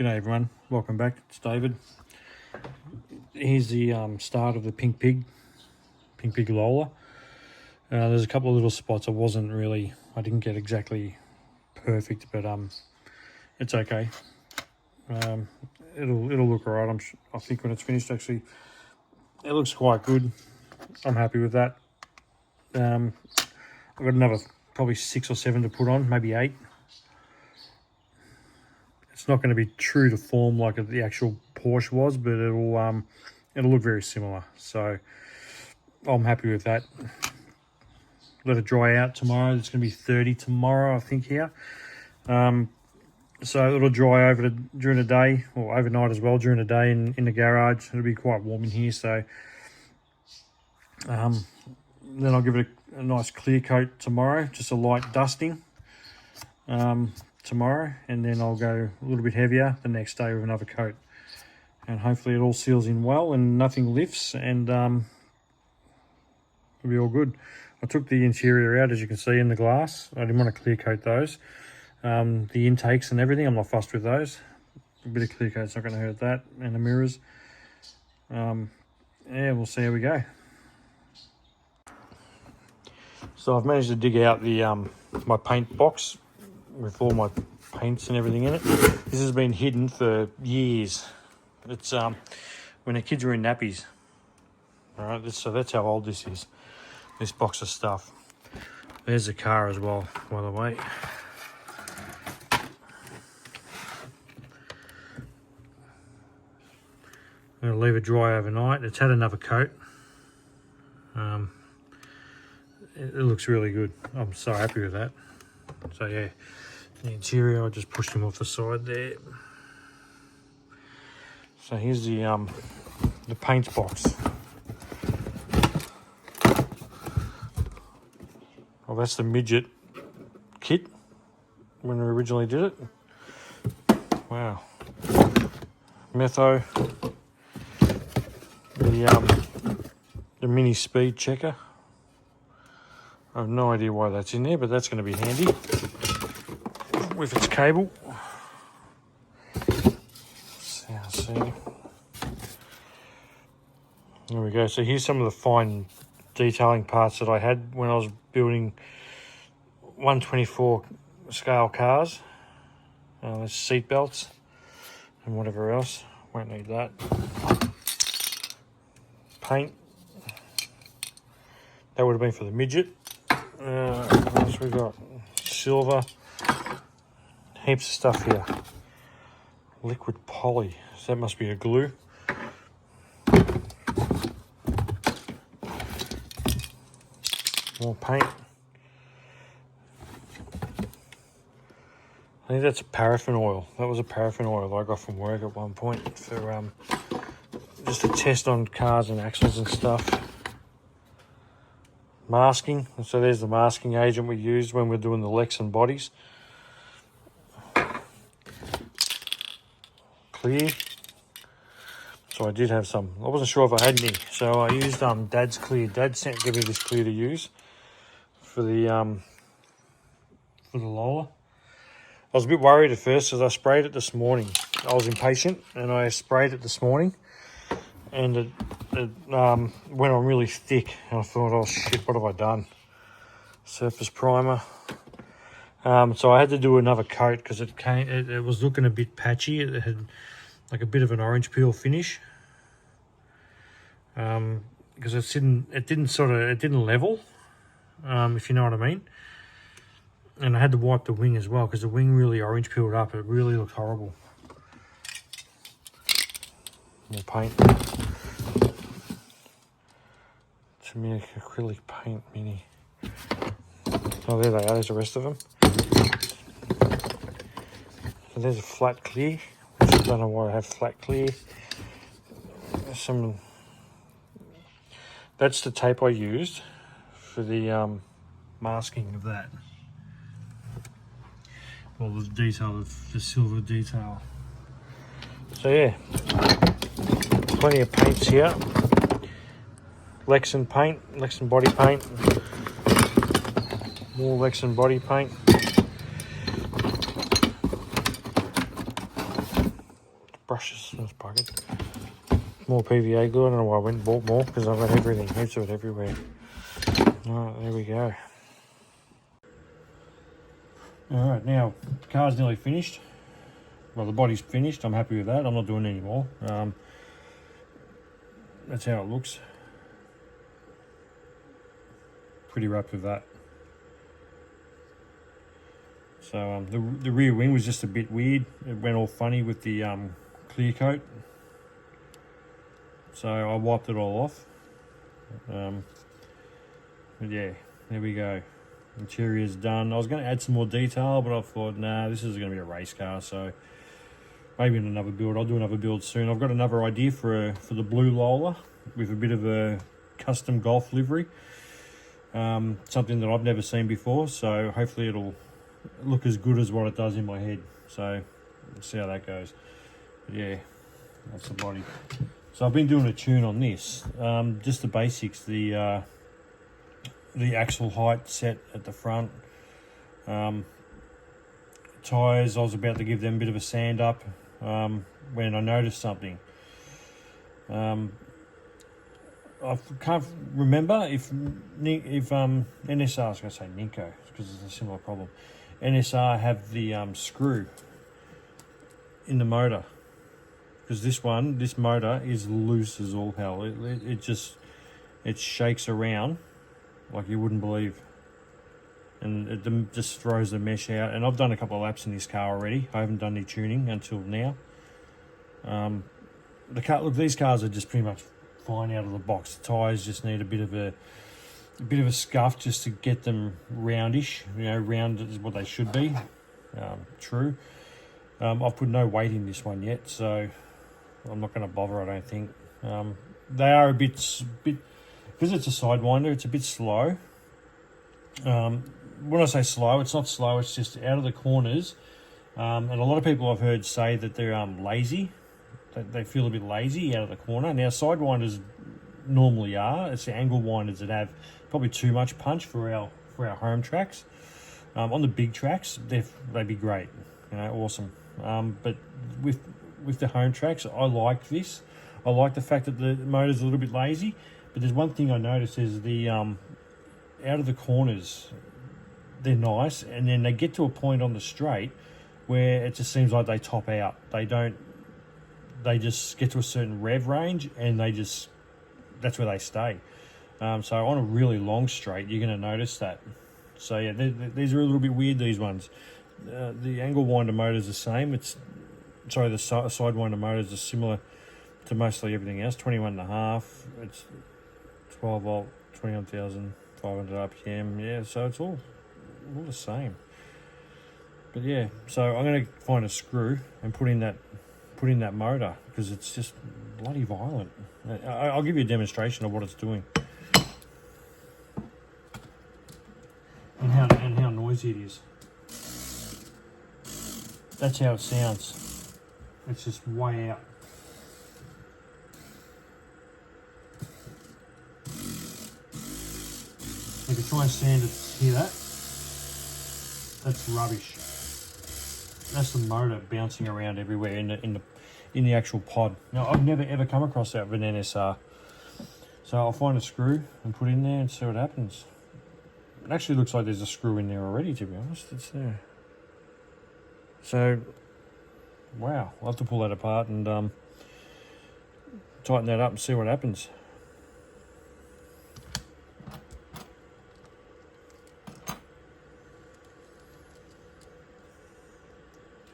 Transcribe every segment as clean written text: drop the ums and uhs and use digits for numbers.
G'day everyone, welcome back. It's David. Here's the start of the Pink Pig Lola. There's a couple of little spots I didn't get exactly perfect, but it's okay. It'll look alright. I think when it's finished, actually, it looks quite good. I'm happy with that. I've got another probably 6 or 7 to put on, maybe 8. It's not going to be true to form like the actual Porsche was, but it'll look very similar. So I'm happy with that. Let it dry out tomorrow. It's going to be 30 tomorrow, I think, here. So it'll dry during the day, or overnight as well during the day in the garage. It'll be quite warm in here, so then I'll give it a nice clear coat tomorrow, just a light dusting tomorrow, and then I'll go a little bit heavier the next day with another coat, and hopefully it all seals in well and nothing lifts, and it'll be all good. I took the interior out, as you can see, in the glass. I didn't want to clear coat those. The intakes and everything, I'm not fussed with those. A bit of clear coat's not going to hurt that, and the mirrors. Yeah, we'll see how we go. So I've managed to dig out the my paint box with all my paints and everything in it. This has been hidden for years. It's when the kids were in nappies. All right, so that's how old this is. This box of stuff. There's the car as well, by the way. I'm going to leave it dry overnight. It's had another coat. It looks really good. I'm so happy with that. So yeah, the interior, I just pushed him off the side there. So here's the paint box. Well, that's the midget kit when we originally did it. Wow. Metho. The mini speed checker. I have no idea why that's in there, but that's going to be handy with its cable. See. There we go. So here's some of the fine detailing parts that I had when I was building 124 scale cars. There's seat belts and whatever else. Won't need that. Paint. That would have been for the midget. What else we got? Silver. Heaps of stuff here. Liquid poly. So that must be a glue. More paint. I think that's a paraffin oil. That was a paraffin oil I got from work at one point for just a test on cars and axles and stuff. Masking. So there's the masking agent we used when we're doing the Lex and bodies. Clear. So I did have some. I wasn't sure if I had any, so I used Dad's clear. Dad gave me this clear to use for the Lola. I was a bit worried at first because I sprayed it this morning. I was impatient and I sprayed it this morning, and it went on really thick, and I thought, oh shit, what have I done? Surface primer. So I had to do another coat because it was looking a bit patchy. It had like a bit of an orange peel finish. Because it didn't level, if you know what I mean. And I had to wipe the wing as well because the wing really orange peeled up. It really looked horrible. More paint. It's acrylic paint mini. Oh, there they are. There's the rest of them. So there's a flat clear, which I don't know why I have flat clear. There's that's the tape I used for the masking of that. Well, the detail of the silver detail. So yeah, plenty of paints here. Lexan paint, Lexan body paint. More Lexan body paint. brushes. Those buckets. More PVA glue. I don't know why I went and bought more because I've got everything. Heaps of it everywhere. Alright, there we go. Alright, now the car's nearly finished. Well, the body's finished. I'm happy with that. I'm not doing it anymore. That's how it looks. Pretty wrapped with that. So the rear wing was just a bit weird. It went all funny with the clear coat. So I wiped it all off. But yeah, there we go. Interior's done. I was going to add some more detail, but I thought, nah, this is going to be a race car, so maybe in another build. I'll do another build soon. I've got another idea for the blue Lola with a bit of a custom golf livery. Something that I've never seen before, so hopefully it'll look as good as what it does in my head. So let's see how that goes. But yeah, that's the body. So I've been doing a tune on this, just the basics, the axle height set at the front. Tyres, I was about to give them a bit of a sand up when I noticed something. I can't remember if NSR, I was going to say Ninko because it's a similar problem. NSR have the screw in the motor, because this motor is loose as all hell. It shakes around like you wouldn't believe, and it just throws the mesh out. And I've done a couple of laps in this car already. I haven't done any tuning until now. These cars are just pretty much fine out of the box. The tyres just need a bit of a scuff just to get them roundish. Round is what they should be. True. I've put no weight in this one yet, so I'm not going to bother, I don't think. They are a bit, because it's a Sidewinder, it's a bit slow. When I say slow, it's not slow, it's just out of the corners. And a lot of people I've heard say that they're lazy. They feel a bit lazy out of the corner. Now, Sidewinders normally are. It's the angle winders that have probably too much punch for our home tracks. On the big tracks, they'd be great, awesome. But with the home tracks, I like this. I like the fact that the motor's a little bit lazy. But there's one thing I noticed is the out of the corners, they're nice, and then they get to a point on the straight where it just seems like they top out. They just get to a certain rev range, and that's where they stay. So on a really long straight, you're going to notice that. So yeah, these are a little bit weird, these ones. The angle winder motor is the same. The Sidewinder motors are similar to mostly everything else. 21.5. It's 12 volt, 21,500 RPM. Yeah, so it's all the same. But yeah, so I'm going to find a screw and put in that motor, because it's just bloody violent. I'll give you a demonstration of what it's doing and how noisy it is. That's how it sounds. It's just way out. If you try and stand it, hear that? That's rubbish. That's the motor bouncing around everywhere in the actual pod. Now, I've never ever come across that with an NSR. So I'll find a screw and put in there and see what happens. It actually looks like there's a screw in there already, to be honest. It's there. So, wow, I'll have to pull that apart and tighten that up and see what happens.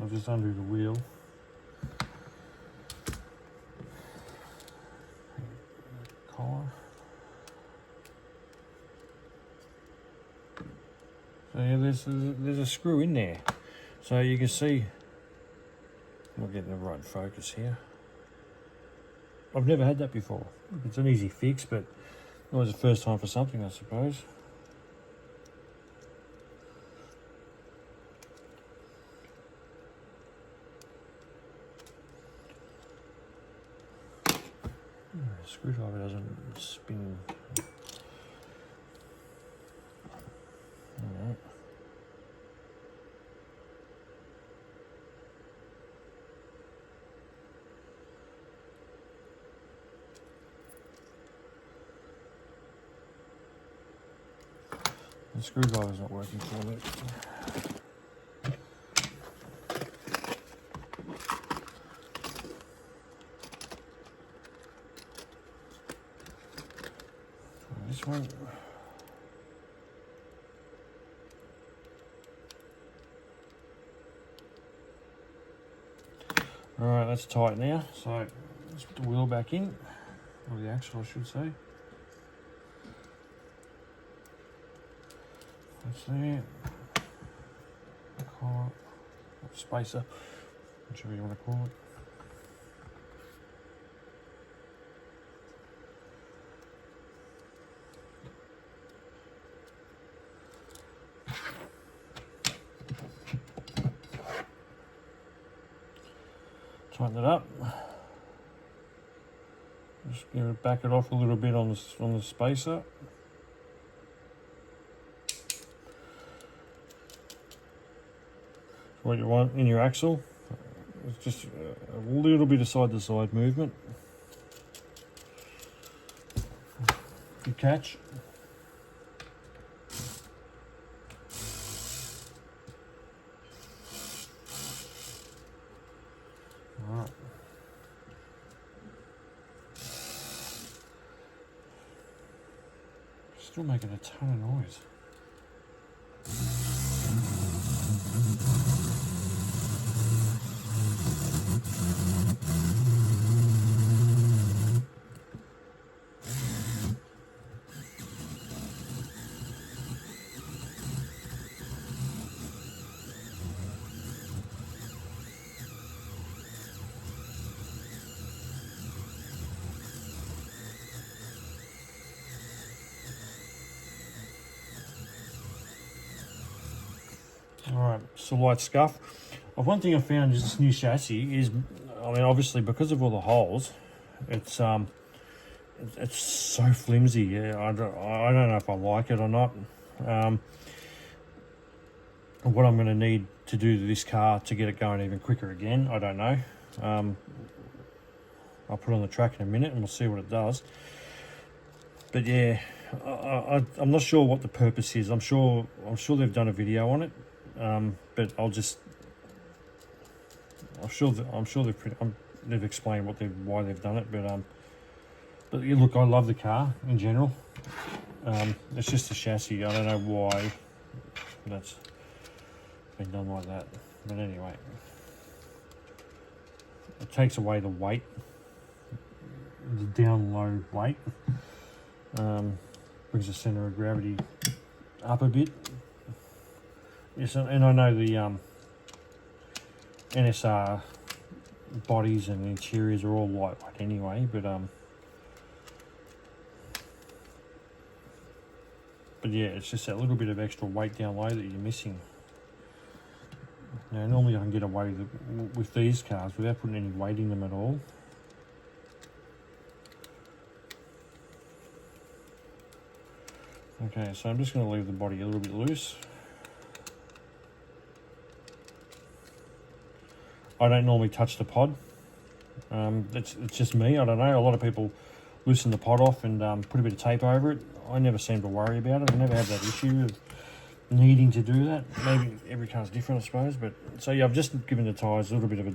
I'll just undo the wheel. Collar. So yeah, there's a screw in there. So you can see, I'm not getting the right focus here. I've never had that before. It's an easy fix, but it was the first time for something, I suppose. Screwdriver doesn't spin. Alright. The screwdriver's not working for me. This one. Alright, that's tight now. So let's put the wheel back in. Or the axle, I should say. That's there. Collar, or spacer, whichever you want to call it. Tighten it up. Just give it, back it off a little bit on the spacer. What you want in your axle, it's just a little bit of side-to-side movement. Good catch. All right. Still making a ton of noise. Alright, it's a light scuff. One thing I found is this new chassis is, I mean, obviously because of all the holes, it's so flimsy. Yeah, I don't know if I like it or not. What I'm going to need to do to this car to get it going even quicker again, I don't know. I'll put it on the track in a minute and we'll see what it does. But yeah, I'm not sure what the purpose is. I'm sure they've done a video on it. But I'm sure they've explained why they've done it. But yeah, look, I love the car in general. It's just a chassis. I don't know why that's been done like that. But anyway, it takes away the weight, the down low weight. Brings the center of gravity up a bit. Yes, and I know the NSR bodies and interiors are all lightweight anyway, but yeah, it's just that little bit of extra weight down low that you're missing. Now, normally I can get away with these cars without putting any weight in them at all. Okay, so I'm just going to leave the body a little bit loose. I don't normally touch the pod. It's just me. I don't know. A lot of people loosen the pod off and put a bit of tape over it. I never seem to worry about it. I never have that issue of needing to do that. Maybe every car's different, I suppose. But so yeah, I've just given the tyres a little bit of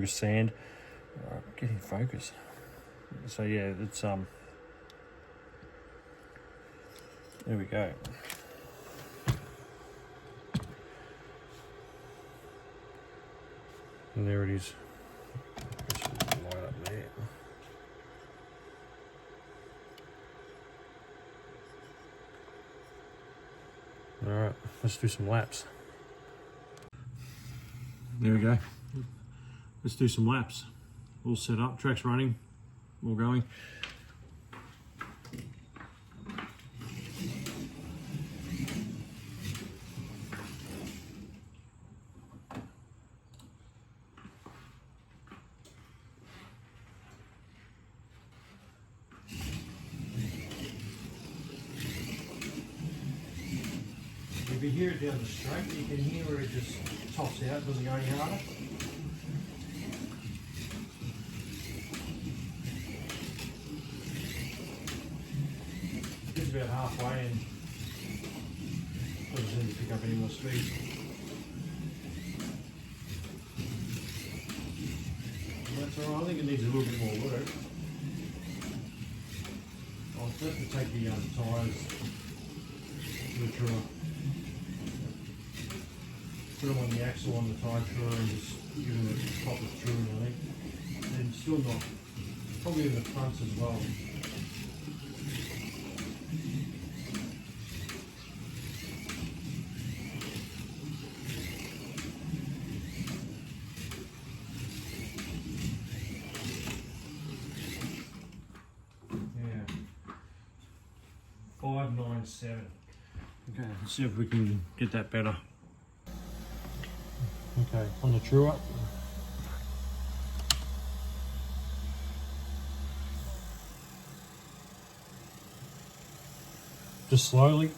a sand. Get in focus. So yeah, it's there we go. And there it is. Light up there. Alright, let's do some laps. There we go. Let's do some laps. All set up, track's running, all going. If you hear it down the straight, you can hear where it just tops out, doesn't go any harder. It's about halfway and doesn't seem to pick up any more speed. That's alright, I think it needs a little bit more work. I'll have to take the tyres to the truer. Put them on the axle on the tyre truer and just give them a proper truing, I think. And still not, probably in the fronts as well. Yeah. 597. Okay, let's see if we can get that better. Okay, on the truer. Just slowly.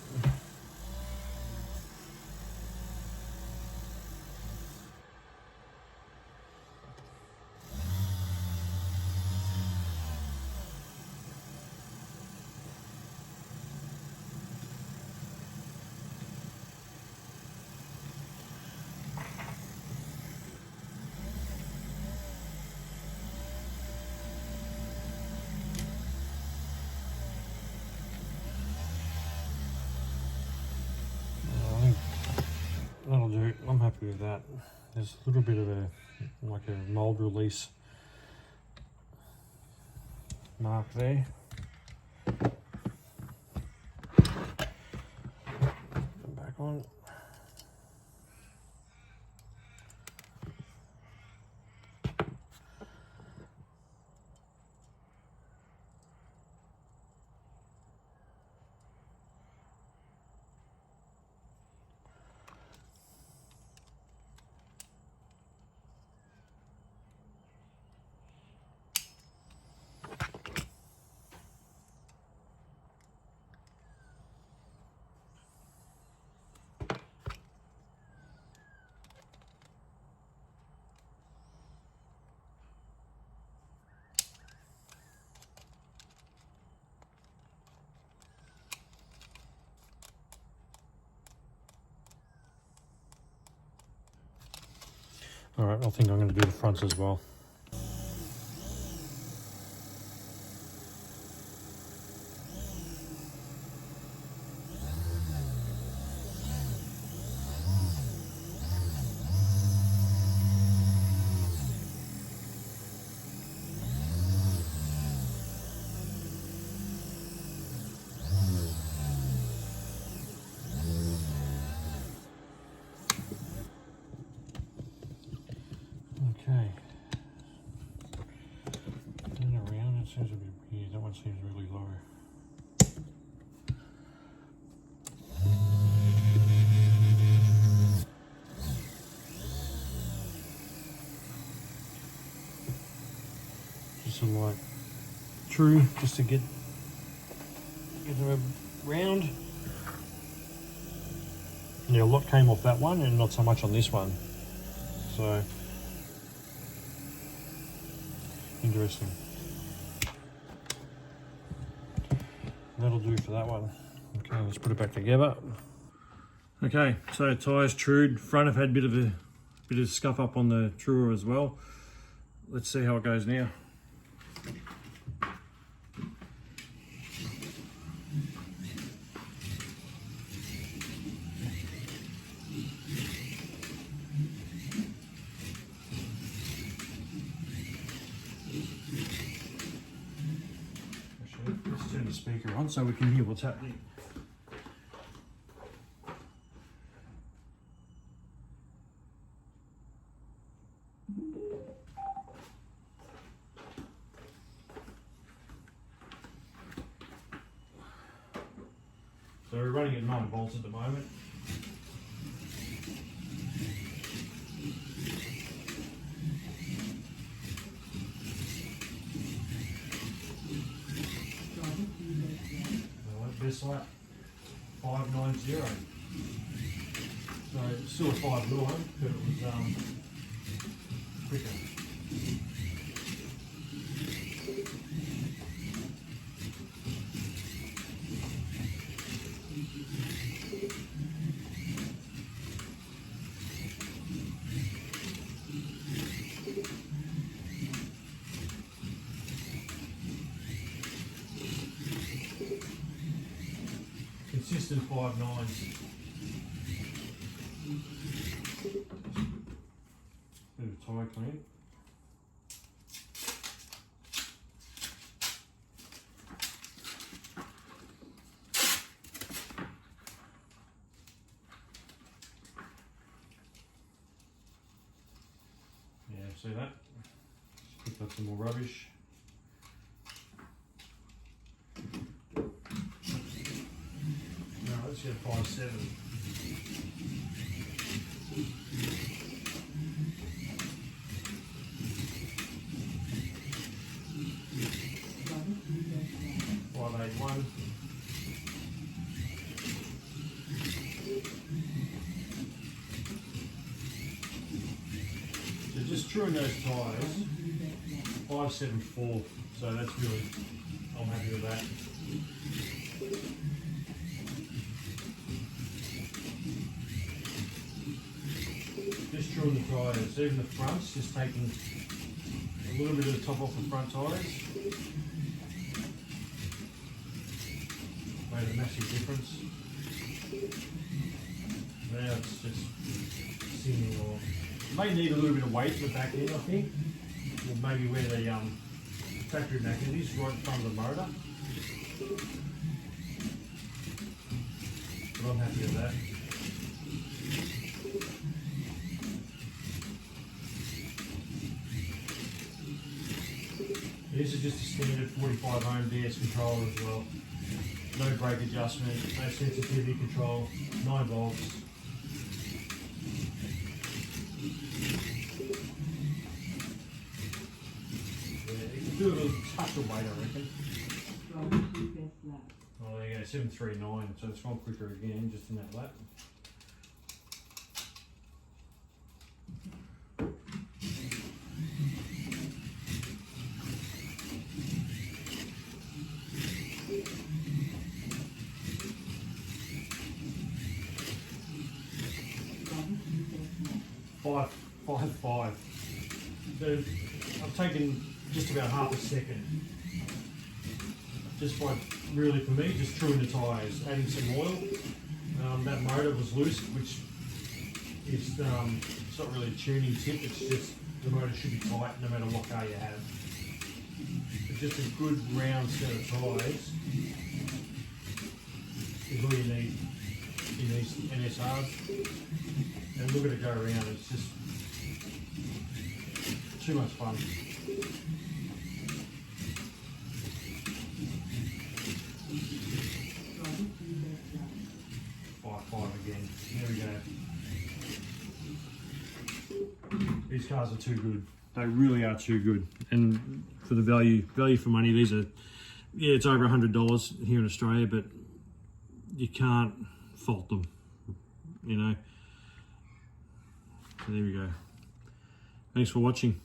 That'll do. I'm happy with that. There's a little bit of a mold release mark there. Come back on. All right, I think I'm going to do the fronts as well. Okay. Then around, it seems to be, yeah, that one seems really low. Just a light true, just to get them round. Yeah, a lot came off that one and not so much on this one. So, interesting. That'll do for that one. Okay, let's put it back together. Okay, so tyres trued. Front have had a bit of scuff up on the truer as well. Let's see how it goes now. Let's turn the speaker on so we can hear what's happening. So we're running at 9 volts at the moment. Best light 590. So it's still a 5.9, but it was quicker. consistent 5.9s. Bit of tie clean. Yeah, see that? Picked up some more rubbish. No, let's get 5.7. One. So just truing those tyres, 5.74. So that's really, I'm happy with that. Just truing the tyres, even the fronts, just taking a little bit of the top off the front tyres. Made a massive difference. Now it's just singing, or may need a little bit of weight in the back end, I think. Or maybe where the factory back end is, right in front of the motor. But I'm happy with that. This is just a standard 45 ohm DS controller as well. No brake adjustment, no sensitivity control, 9 volts. Yeah, you can do a little touch of weight, I reckon. Oh, there you go, 739, so it's gone quicker again, just in that lap. Five. So I've taken just about half a second. Just by, really for me, just truing the tyres, adding some oil. That motor was loose, which is, it's not really a tuning tip, it's just the motor should be tight no matter what car you have. But just a good round set of tyres is all you need in these NSRs. And look at it go around, it's just too much fun. 5.5 again. There we go. These cars are too good. They really are too good. And for the value for money, these are, yeah, it's over $100 here in Australia, but you can't fault them, you know. So there we go. Thanks for watching.